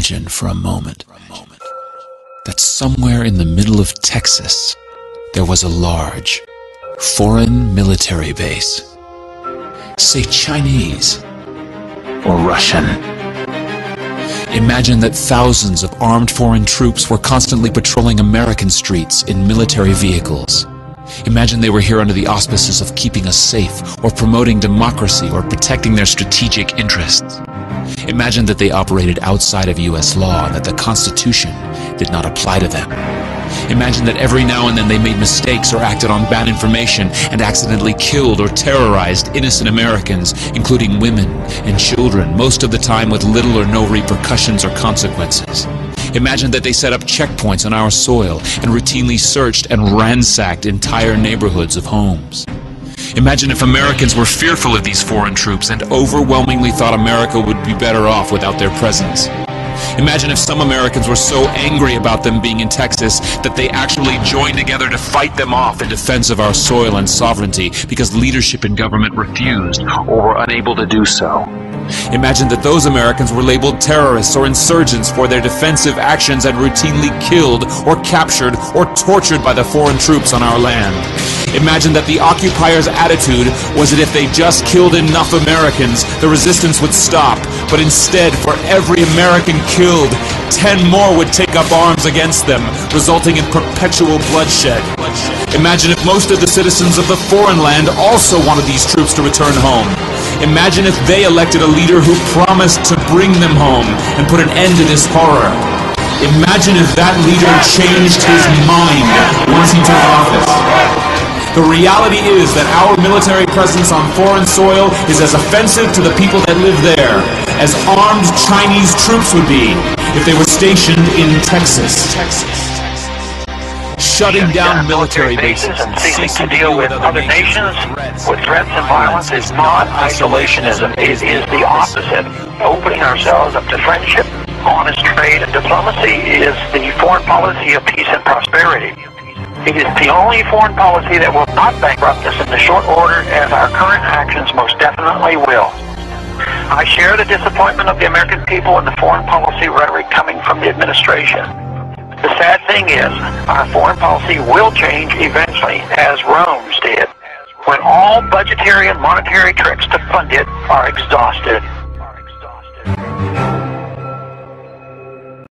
Imagine for a moment that somewhere in the middle of Texas there was a large foreign military base, say Chinese or Russian. Imagine that thousands of armed foreign troops were constantly patrolling American streets in military vehicles. Imagine they were here under the auspices of keeping us safe, or promoting democracy, or protecting their strategic interests. Imagine that they operated outside of U.S. law and that the Constitution did not apply to them. Imagine that every now and then they made mistakes or acted on bad information and accidentally killed or terrorized innocent Americans, including women and children, most of the time with little or no repercussions or consequences. Imagine that they set up checkpoints on our soil and routinely searched and ransacked entire neighborhoods of homes. Imagine if Americans were fearful of these foreign troops and overwhelmingly thought America would be better off without their presence. Imagine if some Americans were so angry about them being in Texas that they actually joined together to fight them off in defense of our soil and sovereignty because leadership in government refused or were unable to do so. Imagine that those Americans were labeled terrorists or insurgents for their defensive actions and routinely killed or captured or tortured by the foreign troops on our land. Imagine that the occupiers' attitude was that if they just killed enough Americans, the resistance would stop, but instead, for every American killed, 10 more would take up arms against them, resulting in perpetual bloodshed. Imagine if most of the citizens of the foreign land also wanted these troops to return home. Imagine if they elected a leader who promised to bring them home and put an end to this horror. Imagine if that leader changed his mind once he took office. The reality is that our military presence on foreign soil is as offensive to the people that live there as armed Chinese troops would be if they were stationed in Texas. Shutting down military bases and ceasing to deal with other nations with threats and violence is not isolationism. It is the opposite. Opening ourselves up to friendship, honest trade, and diplomacy is the foreign policy of peace and prosperity. It is the only foreign policy that will not bankrupt us in the short order, as our current actions most definitely will. I share the disappointment of the American people in the foreign policy rhetoric coming from the administration. The sad thing is, our foreign policy will change eventually, as Rome's did, when all budgetary and monetary tricks to fund it are exhausted.